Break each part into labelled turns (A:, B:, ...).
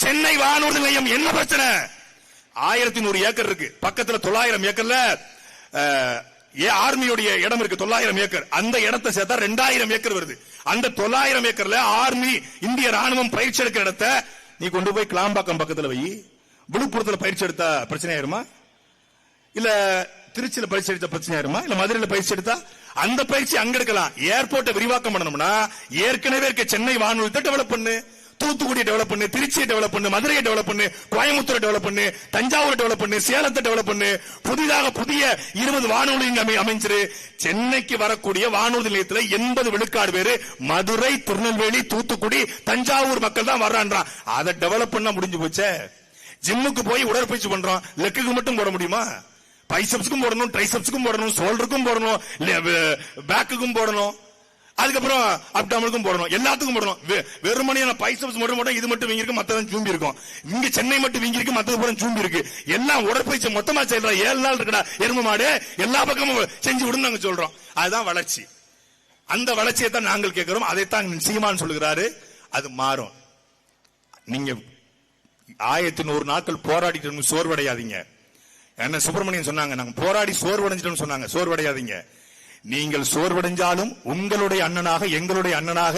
A: சென்னை வானூர்தி நிலையம் என்ன பிரச்சனை? 1100 ஏக்கர் இருக்கு, பக்கத்துல 900 ஏக்கர்ல ஆர்மியோடைய இடம் இருக்கு, 900 ஏக்கர். அந்த இடத்தை சேர்த்தா 2000 ஏக்கர் வருது. அந்த 900 ஏக்கர்ல ஆர்மி இந்திய ராணுவம் பயிற்சி எடுக்கிற இடத்தை நீ கொண்டு போய் கிளாம்பாக்கம் பக்கத்துல வை. விழுப்புரத்துல பயிற்சி எடுத்தா பிரச்சனை ஆயிருமா? இல்ல திருச்சியில பயிற்சி எடுத்த பிரச்சனை ஆயிருமா? இல்ல மதுரையில பயிற்சி எடுத்தா அந்த பயிற்சி அங்க எடுக்கலாம். ஏர்போர்ட்டை விரிவாக்கம் பண்ணணும்னா ஏற்கனவே இருக்க சென்னை வானூர்தி டெவலப் பண்ணு, தூத்துக்குடியை டெவலப் பண்ணு, திருச்சியை டெவலப் பண்ணு, மதுரையை டெவலப் பண்ணு, கோயம்புத்தூரை டெவலப் பண்ணு, தஞ்சாவூரை டெவலப் பண்ணு, சேலத்தை டெவலப் பண்ணு, புதிதாக புதிய 20 வானூர்தி அமைச்சிரு. சென்னைக்கு வரக்கூடிய வானூர்தி நிலையத்தில் 80 விழுக்காடு பேரு மதுரை, திருநெல்வேலி, தூத்துக்குடி, தஞ்சாவூர் மக்கள் தான் வர்றான்றான். அதை டெவலப் பண்ண முடிஞ்சு போச்சே. ஜிம்முக்கு போய் உடற்பயிற்சி பண்றோம், லெக்குக்கு மட்டும் போட முடியுமா? பைசப்ஸ்க்கும் போடணும், ட்ரைசப்ஸ்க்கும் போடணும், ஷோல்டருக்கும் போடணும், பேக்குக்கும் போடணும், அதுக்கப்புறம் அப்டாமலுக்கும் போடணும், எல்லாத்துக்கும் போடணும். வெறுமனையான பைசப்ஸ் மட்டும் போட்டா இது மட்டும் வீங்கி இருக்கு, மத்ததான் சூம்பி இருக்கும். இங்க சென்னை மட்டும் வீங்கி இருக்கு, மத்தது பூரா சூம்பி இருக்கு. எல்லாம் உடற்பயிற்சி மொத்தமா செய்யற 7 நாள் இருக்கடா எருமை மாடு, எல்லா பக்கமும் செஞ்சு விடுன்னு நாங்க சொல்றோம். அதுதான் வளர்ச்சி. அந்த வளர்ச்சியை தான் நாங்கள் கேட்கிறோம். அதைத்தான் சீமான் சொல்லுகிறாரு. அது மாறும். நீங்க 1100 நாட்கள் போராடிட்டு சோர்வடையாதீங்க. என்ன சுப்பிரமணியன் சொன்னாங்க, நாங்க போராடி சோர்வடைஞ்சிட்டோம் சொன்னாங்க. சோர்வடையாதீங்க. நீங்கள் சோர்வடைஞ்சாலும் உங்களுடைய அண்ணனாக, எங்களுடைய அண்ணனாக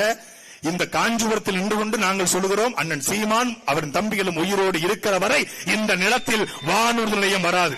A: இந்த காஞ்சிபுரத்தில் நின்று கொண்டு நாங்கள் சொல்லுகிறோம், அண்ணன் சீமான் அவரின் தம்பிகளும் உயிரோடு இருக்கிற வரை இந்த நிலத்தில் வானூர்தி நிலையம் வராது.